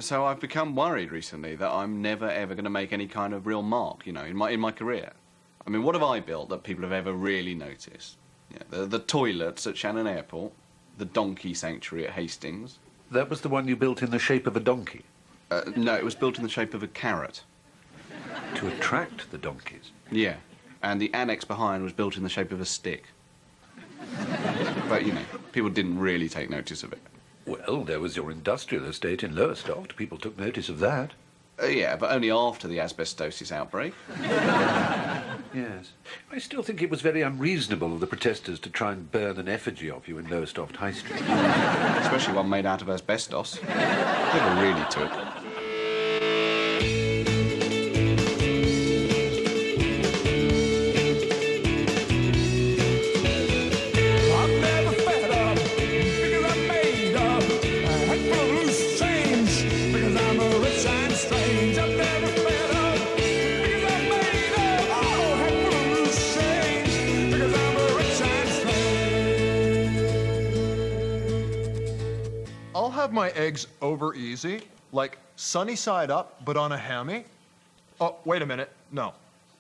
So I've become worried recently that I'm never, ever going to make any kind of real mark, you know, in my career. I mean, what have I built that people have ever really noticed? Yeah, the toilets at Shannon Airport, the donkey sanctuary at Hastings. That was the one you built in the shape of a donkey? No, it was built in the shape of a carrot. To attract the donkeys? Yeah, and the annex behind was built in the shape of a stick. But, you know, people didn't really take notice of it. Well, there was your industrial estate in Lowestoft. People took notice of that. Yeah, but only after the asbestosis outbreak. Yes. I still think it was very unreasonable of the protesters to try and burn an effigy of you in Lowestoft High Street. Especially one made out of asbestos. They were really took. I'll have my eggs over easy, like sunny side up, but on a hammy. Oh, wait a minute. No.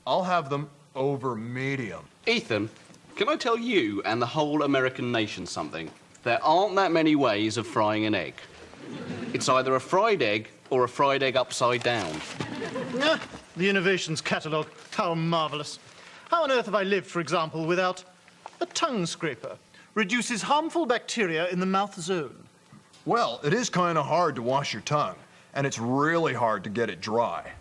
I'll have them over medium. Ethan, can I tell you and the whole American nation something? There aren't that many ways of frying an egg. It's either a fried egg or a fried egg upside down. The Innovations catalogue. How marvellous. How on earth have I lived, for example, without a tongue scraper? Reduces harmful bacteria in the mouth zone. Well, it is kind of hard to wash your tongue, and it's really hard to get it dry.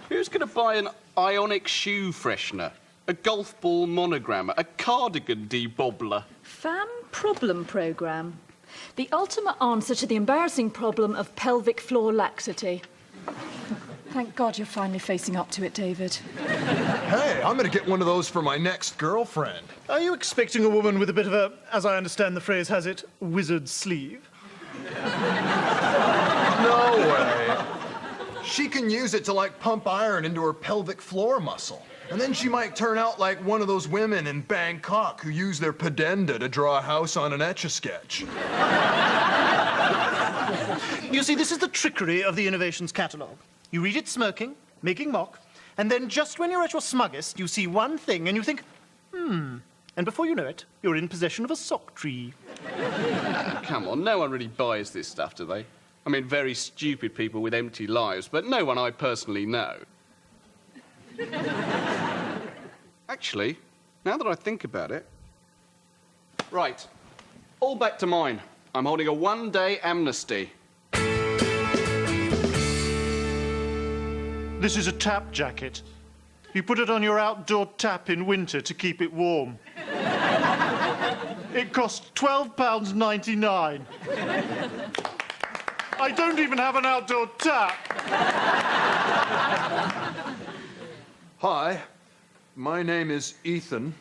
Who's going to buy an ionic shoe freshener, a golf ball monogrammer, a cardigan debobbler? Fan problem program. The ultimate answer to the embarrassing problem of pelvic floor laxity. Thank God you're finally facing up to it, David. Hey, I'm going to get one of those for my next girlfriend. Are you expecting a woman with a bit of a, as I understand the phrase has it, wizard sleeve? No way. She can use it to, like, pump iron into her pelvic floor muscle. And then she might turn out like one of those women in Bangkok who use their pudenda to draw a house on an Etch-a-Sketch. You see, this is the trickery of the Innovations catalogue. You read it smirking, making mock, and then just when you're at your smuggest, you see one thing and you think, and before you know it, you're in possession of a sock tree. Come on, no one really buys this stuff, do they? I mean, very stupid people with empty lives, but no one I personally know. Actually, now that I think about it... Right, all back to mine. I'm holding a one-day amnesty. This is a tap jacket. You put it on your outdoor tap in winter to keep it warm. It costs £12.99. I don't even have an outdoor tap. Hi, my name is Ethan,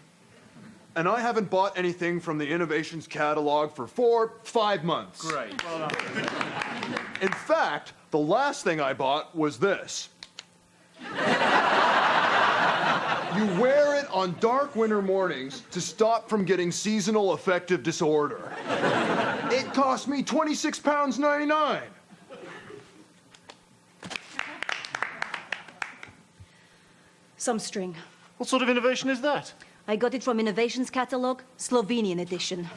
and I haven't bought anything from the Innovations catalog for 5 months. Great. Well done. In fact, the last thing I bought was this. You wear it on dark winter mornings to stop from getting seasonal affective disorder. It cost me £26.99. Some string. What sort of innovation is that? I got it from Innovations Catalog, Slovenian edition.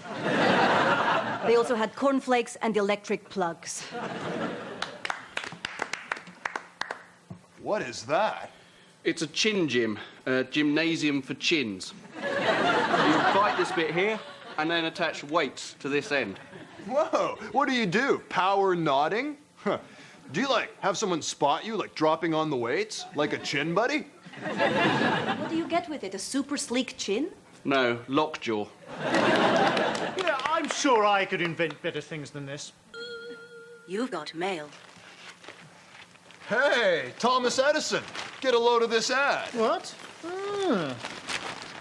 They also had cornflakes and electric plugs. What is that? It's a chin gym, a gymnasium for chins. You bite this bit here and then attach weights to this end. Whoa, what do? Power nodding? Huh. Do you, like, have someone spot you, like, dropping on the weights? Like a chin buddy? What do you get with it, a super sleek chin? No, lockjaw. Yeah, I'm sure I could invent better things than this. You've got mail. Hey, Thomas Edison, get a load of this ad. What?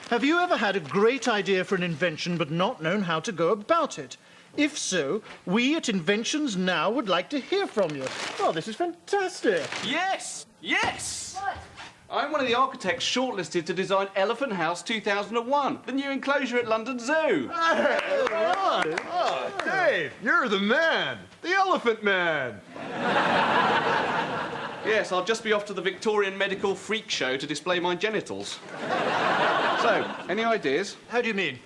Have you ever had a great idea for an invention but not known how to go about it? If so, we at Inventions Now would like to hear from you. Oh, this is fantastic. Yes! Yes! What? I'm one of the architects shortlisted to design Elephant House 2001, the new enclosure at London Zoo. Hey, all right. Oh, Dave, you're the man. The Elephant Man! Yes, I'll just be off to the Victorian Medical Freak Show to display my genitals. So, any ideas? How do you mean?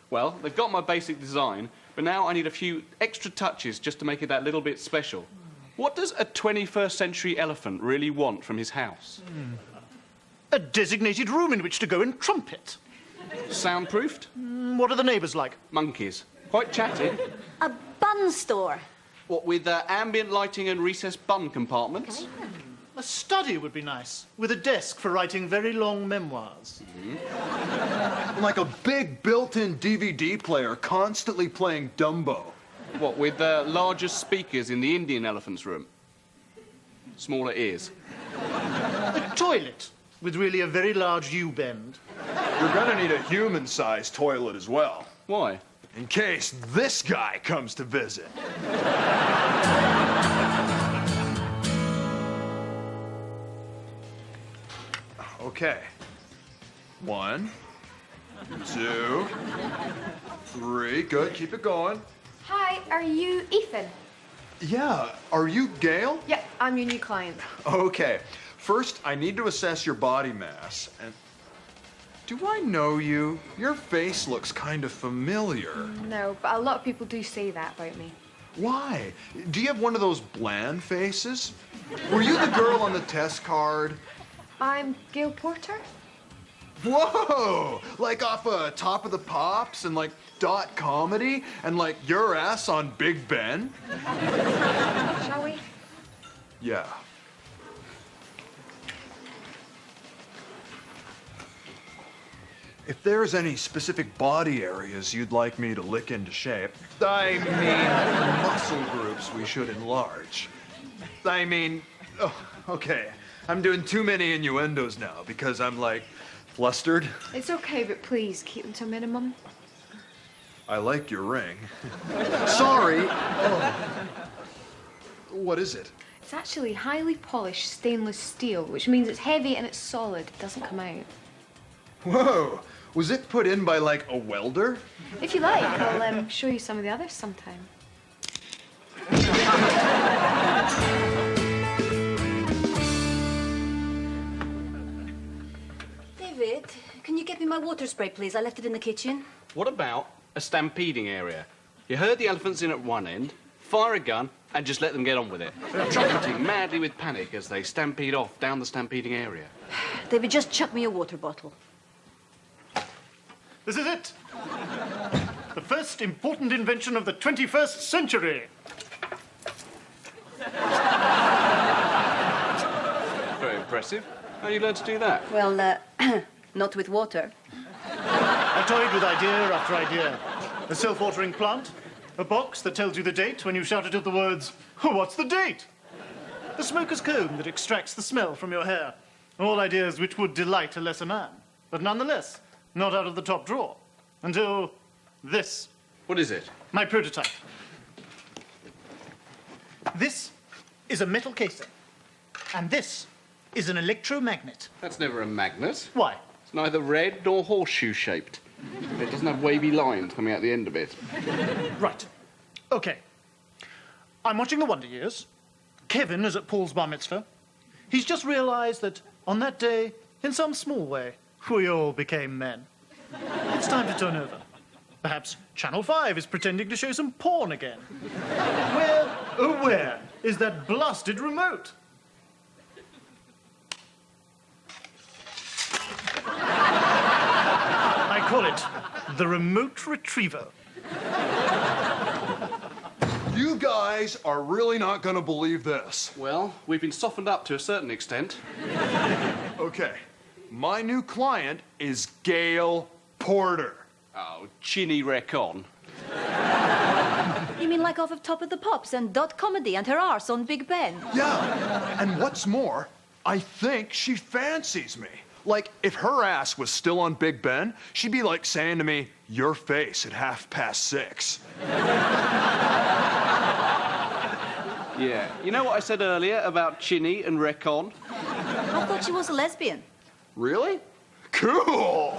Well, they've got my basic design, but now I need a few extra touches just to make it that little bit special. What does a 21st century elephant really want from his house? A designated room in which to go and trumpet. Soundproofed? What are the neighbours like? Monkeys. Quite chatty. A bun store. What, with ambient lighting and recessed bun compartments? A study would be nice, with a desk for writing very long memoirs. Like a big built-in DVD player constantly playing Dumbo. What, with largest speakers in the Indian elephant's room? Smaller ears. A toilet, with really a very large U-bend. You're gonna need a human-sized toilet as well, Why? in case this guy comes to visit. Okay. 1, 2, 3. Good, keep it going. Hi, are you Ethan? Yeah, are you Gail? Yeah, I'm your new client. Okay. First, I need to assess your body mass. And do I know you? Your face looks kind of familiar. No, but a lot of people do say that about me. Why? Do you have one of those bland faces? Were you the girl on the test card? I'm Gail Porter. Whoa! Like off Top of the Pops and like Dot Comedy and like your ass on Big Ben? Shall we? Yeah. If there's any specific body areas you'd like me to lick into shape, I mean muscle groups we should enlarge. I mean, oh, okay, I'm doing too many innuendos now because I'm like flustered. It's okay, but please keep them to a minimum. I like your ring. Sorry. Oh. What is it? It's actually highly polished stainless steel, which means it's heavy and it's solid. It doesn't come out. Whoa! Was it put in by like a welder? If you like, I'll show you some of the others sometime. David, can you get me my water spray, please? I left it in the kitchen. What about a stampeding area? You herd the elephants in at one end, fire a gun, and just let them get on with it, trumpeting madly with panic as they stampede off down the stampeding area. David, just chuck me a water bottle. This is it. The first important invention of the 21st century. Very impressive. How do you learn to do that? Well, not with water. I toyed with idea after idea. A self-watering plant, a box that tells you the date when you shout it at the words, "Oh, what's the date?" A smoker's comb that extracts the smell from your hair. All ideas which would delight a lesser man, but nonetheless, not out of the top drawer. Until this, What is it? my prototype. This is a metal casing, and this is an electromagnet. That's never a magnet. Why? It's neither red nor horseshoe-shaped. It doesn't have wavy lines coming out the end of it. Right. Okay. I'm watching the Wonder Years. Kevin is at Paul's bar mitzvah. He's just realized that on that day, in some small way, we all became men. It's time to turn over. Perhaps Channel 5 is pretending to show some porn again. Where, oh where, is that blasted remote? I call it the remote retriever. You guys are really not gonna believe this. Well, we've been softened up to a certain extent. Okay, my new client is Gail Porter. Oh, chinny recon. You mean like off of Top of the Pops and Dot Comedy and her arse on Big Ben? Yeah, and what's more, I think she fancies me. Like, if her ass was still on Big Ben, she'd be like saying to me, "Your face at 6:30." Yeah. You know what I said earlier about chinny and recon? I thought she was a lesbian. Really? Cool!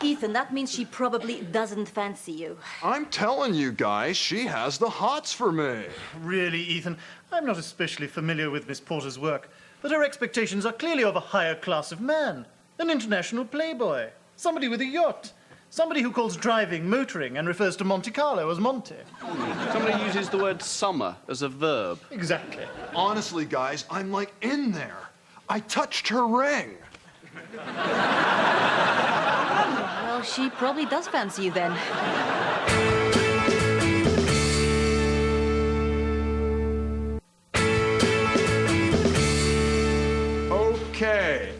Ethan, that means she probably doesn't fancy you. I'm telling you guys, she has the hots for me. Really, Ethan, I'm not especially familiar with Miss Porter's work, but her expectations are clearly of a higher class of man. An international playboy. Somebody with a yacht. Somebody who calls driving motoring and refers to Monte Carlo as Monte. Somebody uses the word summer as a verb. Exactly. Honestly, guys, I'm like in there. I touched her ring. Well, she probably does fancy you then. Okay,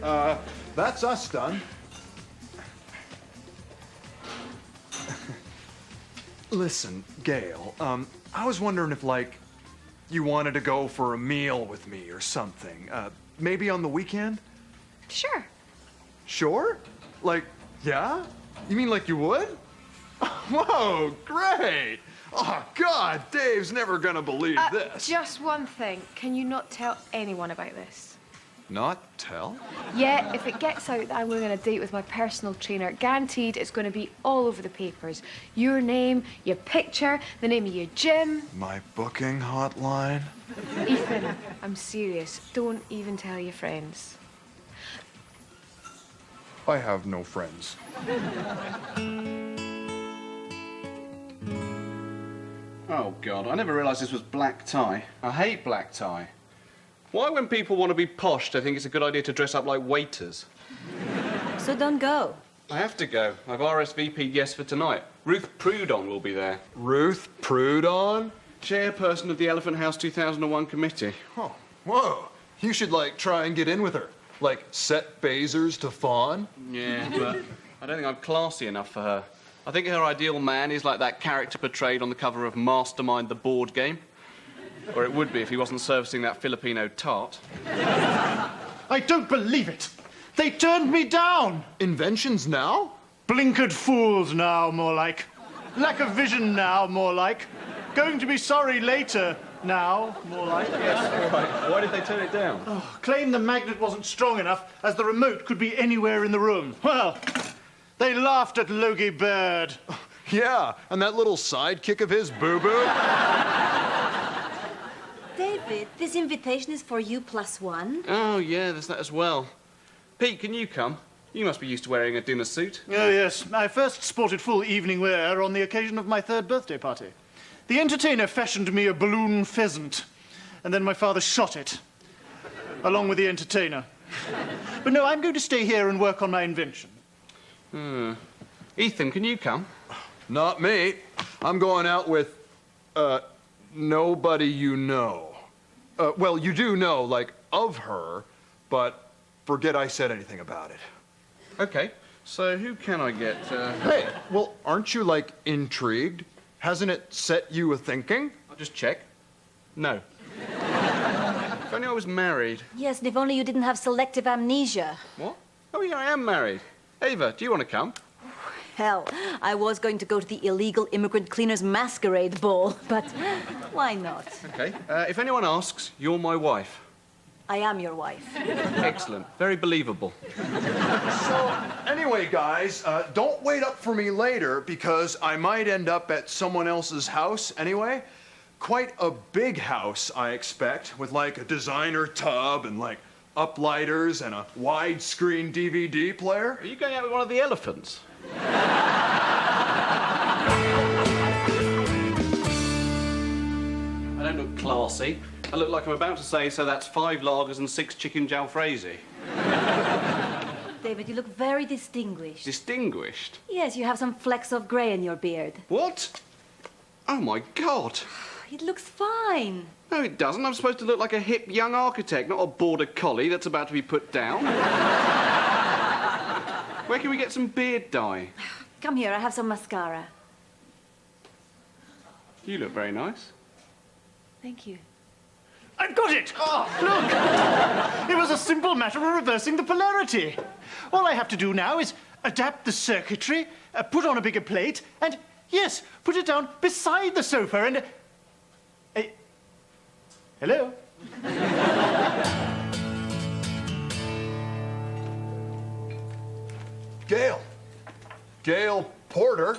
that's us done. Listen, Gail, I was wondering if, like, you wanted to go for a meal with me or something. Maybe on the weekend? Sure. Sure? Like, yeah? You mean like you would? Whoa, great! Oh, God, Dave's never gonna believe this. Just one thing. Can you not tell anyone about this? Not tell? Yeah, if it gets out that I'm going on a date with my personal trainer, guaranteed it's going to be all over the papers. Your name, your picture, the name of your gym. My booking hotline? Ethan, I'm serious. Don't even tell your friends. I have no friends. Oh, God, I never realised this was black tie. I hate black tie. Why, when people want to be posh, they think it's a good idea to dress up like waiters? So don't go. I have to go. I've RSVP'd yes for tonight. Ruth Prudon will be there. Ruth Prudon? Chairperson of the Elephant House 2001 committee. Oh, whoa. You should, like, try and get in with her. Like, set Bazers to fawn. Yeah, but I don't think I'm classy enough for her. I think her ideal man is like that character portrayed on the cover of Mastermind the board game. Or it would be if he wasn't servicing that Filipino tart. I don't believe it. They turned me down. Inventions now? Blinkered fools now, more like. Lack of vision now, more like. Going to be sorry later now, more like. Yes, all right. Why did they turn it down? Claim the magnet wasn't strong enough, as the remote could be anywhere in the room. Well, they laughed at Logie Baird. Yeah, and that little sidekick of his, Boo-Boo. David, this invitation is for you +1. Oh, yeah, there's that as well. Pete, can you come? You must be used to wearing a dinner suit. Oh, yes. I first sported full evening wear on the occasion of my 3rd birthday party. The entertainer fashioned me a balloon pheasant, and then my father shot it, along with the entertainer. But no, I'm going to stay here and work on my invention. Ethan, can you come? Not me. I'm going out with, nobody you know. Well, you do know, like, of her, but forget I said anything about it. Okay, so who can I get? Hey, well, aren't you, like, intrigued? Hasn't it set you a-thinking? I'll just check. No. If only I was married. Yes, and if only you didn't have selective amnesia. What? Oh, yeah, I am married. Ava, do you want to come? Hell, I was going to go to the illegal immigrant cleaners masquerade ball, but why not? Okay. If anyone asks, you're my wife. I am your wife. Excellent. Very believable. So, anyway, guys, don't wait up for me later, because I might end up at someone else's house anyway. Quite a big house, I expect, with, like, a designer tub and, like, uplighters and a widescreen DVD player. Are you going out with one of the elephants? I don't look classy. I look like I'm about to say, so that's 5 lagers and 6 chicken jalfrezi. David, you look very distinguished. Distinguished? Yes, you have some flecks of grey in your beard. What? Oh, my God. It looks fine. No, it doesn't. I'm supposed to look like a hip young architect, not a border collie that's about to be put down. Where can we get some beard dye? Come here, I have some mascara. You look very nice. Thank you. I've got it! Oh, look! It was a simple matter of reversing the polarity. All I have to do now is adapt the circuitry, put on a bigger plate, and, yes, put it down beside the sofa and... hello? Gail, Gail Porter.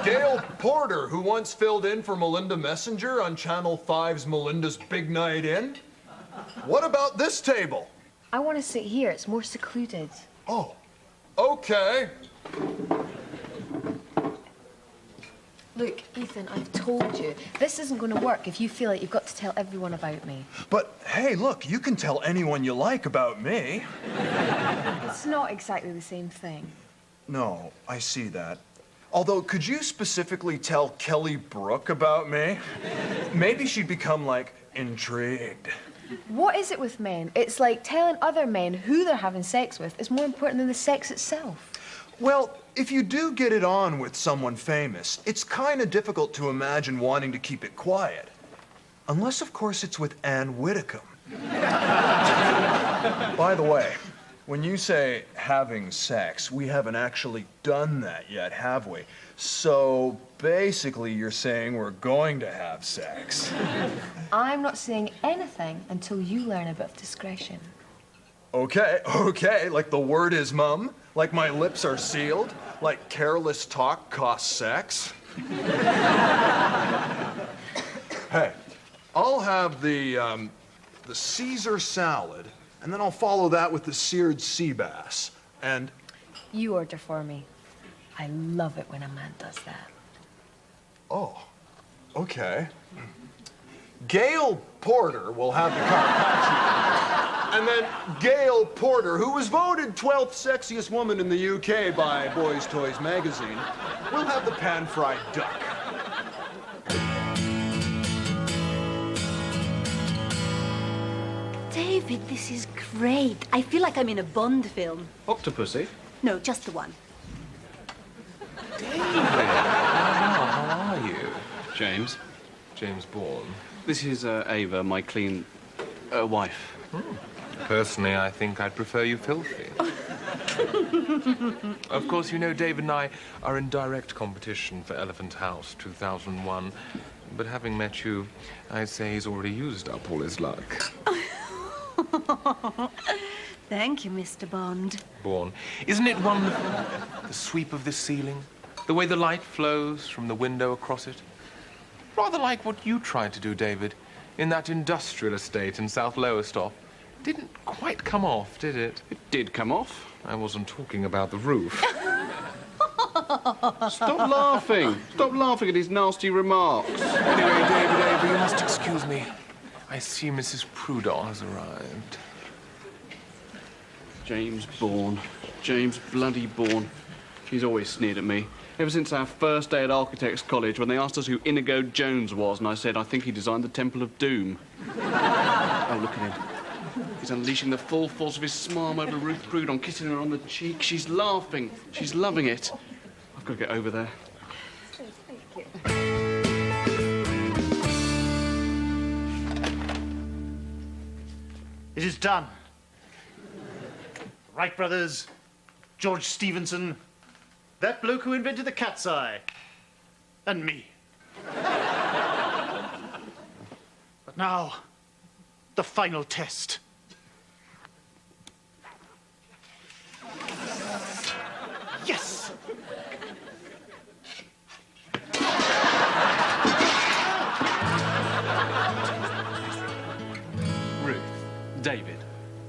Gail Porter, who once filled in for Melinda Messenger on Channel 5's Melinda's Big Night In. What about this table? I want to sit here. It's more secluded. Oh, okay. Look, Ethan, I've told you, this isn't going to work if you feel like you've got to tell everyone about me. But hey, look, you can tell anyone you like about me. It's not exactly the same thing. No, I see that. Although, could you specifically tell Kelly Brook about me? Maybe she'd become, like, intrigued. What is it with men? It's like telling other men who they're having sex with is more important than the sex itself. Well, if you do get it on with someone famous, it's kind of difficult to imagine wanting to keep it quiet. Unless, of course, it's with Ann Whitcomb. By the way, when you say having sex, we haven't actually done that yet, have we? So basically, you're saying we're going to have sex. I'm not saying anything until you learn a bit of discretion. Okay, like the word is mum, like my lips are sealed, like careless talk costs sex. Hey, I'll have the Caesar salad, and then I'll follow that with the seared sea bass. And You order for me. I love it when a man does that. oh, okay. Gail Porter will have the carpaccio. And then Gail Porter, who was voted 12th sexiest woman in the UK by Boys Toys magazine, will have the pan-fried duck. David, this is great. I feel like I'm in a Bond film. Octopussy? No, just the one. How are you? James. James Bourne. This is Ava, my clean wife. Personally, I think I'd prefer you filthy. Of course, you know David and I are in direct competition for Elephant House 2001. But having met you, I'd say he's already used up all his luck. Thank you, Mr. Bond. Bourne. Isn't it wonderful? The sweep of the ceiling, the way the light flows from the window across it. Rather like what you tried to do, David, in that industrial estate in South Lowestoft. Didn't quite come off, did it? It did come off. I wasn't talking about the roof. Stop laughing. Stop laughing at his nasty remarks. Anyway, David, Ava, you must excuse me. I see Mrs. Prudhomme has arrived. James Bourne. James bloody Bourne. She's always sneered at me. Ever since our first day at Architects College, when they asked us who Inigo Jones was, and I said, I think he designed the Temple of Doom. Oh, look at him. He's unleashing the full force of his smile over Ruth Prudhomme, kissing her on the cheek. She's laughing. She's loving it. I've got to get over there. It is done. Wright brothers, George Stevenson, that bloke who invented the cat's eye, and me. But now, the final test. Yes! Ruth. David.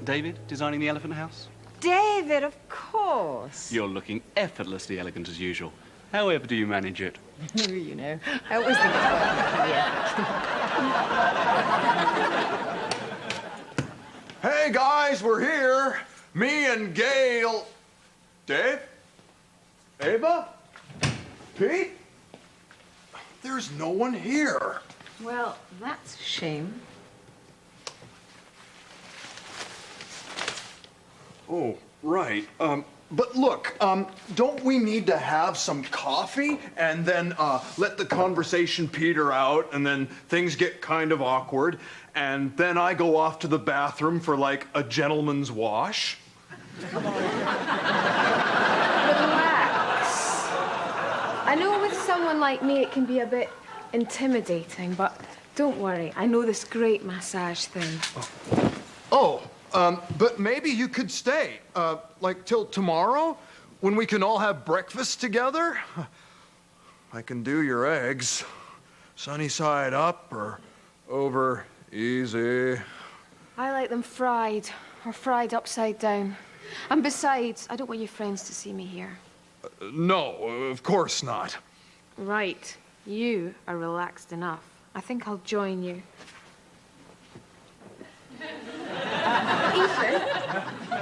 David, designing the Elephant House? David, of course. You're looking effortlessly elegant as usual. However do you manage it? You know, I always think it's worth Hey, guys, we're here. Me and Gail. Dave? Ava? Pete? There's no one here. Well, that's a shame. Oh, right. But look, don't we need to have some coffee and then let the conversation peter out and then things get kind of awkward and then I go off to the bathroom for like a gentleman's wash? Relax. I know with someone like me it can be a bit intimidating, but don't worry. I know this great massage thing. Oh, but maybe you could stay, like till tomorrow? when we can all have breakfast together? I can do your eggs. Sunny side up or over easy. I like them fried, or fried upside down. And besides, I don't want your friends to see me here. No, of course not. Right. You are relaxed enough. I think I'll join you. Ethan?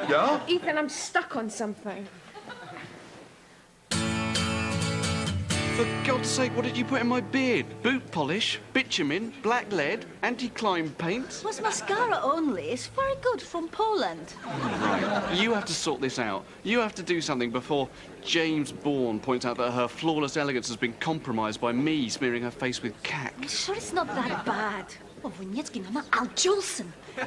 Yeah? Ethan, I'm stuck on something. For God's sake, what did you put in my beard? Boot polish, bitumen, black lead, anti-climb paint? It was mascara only. It's very good from Poland. Right, you have to sort this out. You have to do something before James Bourne points out that her flawless elegance has been compromised by me smearing her face with cack. I'm sure it's not that bad. Oh, Wojniecki, Mama, Al Jolson. There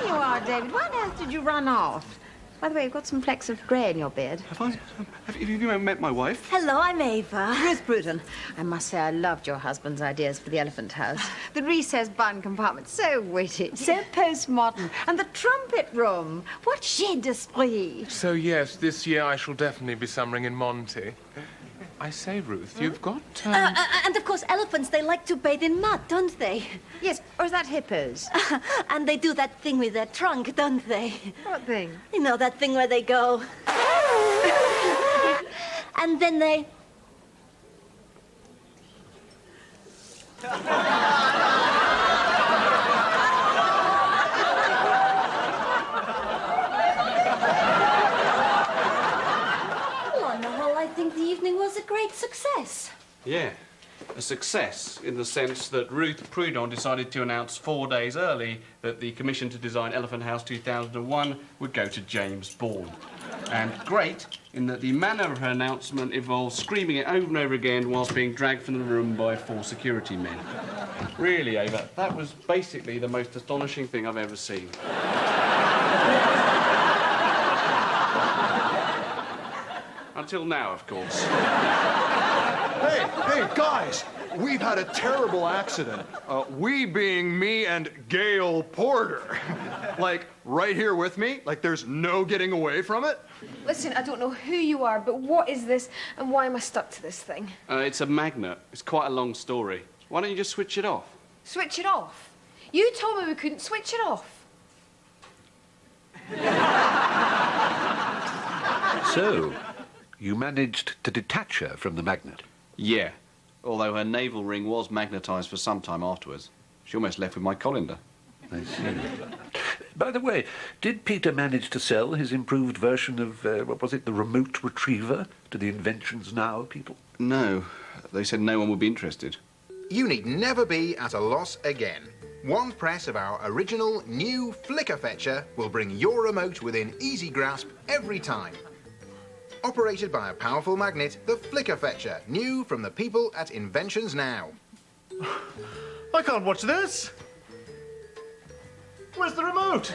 you are, David. Why on earth did you run off? By the way, you've got some flecks of grey in your beard. Have you met my wife? Hello, I'm Ava. Ruth Bruton. I must say I loved your husband's ideas for the Elephant House. The recessed bun compartment, so witty, so postmodern. And the trumpet room. What chef d'esprit. So, yes, this year I shall definitely be summering in Monty. I say, Ruth, you've got... And of course, elephants, they like to bathe in mud, don't they? Yes, or is that hippos? And they do that thing with their trunk, don't they? What thing? You know, that thing where they go. And then they... On the whole, I think the evening was a great success. Yeah, a success in the sense that Ruth Prudon decided to announce 4 days early that the commission to design Elephant House 2001 would go to James Bourne. And great in that the manner of her announcement involves screaming it over and over again whilst being dragged from the room by 4 security men. Really, Ava, that was basically the most astonishing thing I've ever seen. Until now, of course. Hey, guys, we've had a terrible accident. We being me and Gail Porter. Like, right here with me, like there's no getting away from it. Listen, I don't know who you are, but what is this, and why am I stuck to this thing? It's a magnet. It's quite a long story. Why don't you just switch it off? Switch it off? You told me we couldn't switch it off. So, you managed to detach her from the magnet? Yeah, although her navel ring was magnetised for some time afterwards. She almost left with my colander. I see. By the way, did Peter manage to sell his improved version of, what was it, the remote retriever to the Inventions Now people? No, they said no one would be interested. You need never be at a loss again. One press of our original new Flicker Fetcher will bring your remote within easy grasp every time. Operated by a powerful magnet, the Flicker Fetcher, new from the people at Inventions Now. I can't watch this. Where's the remote?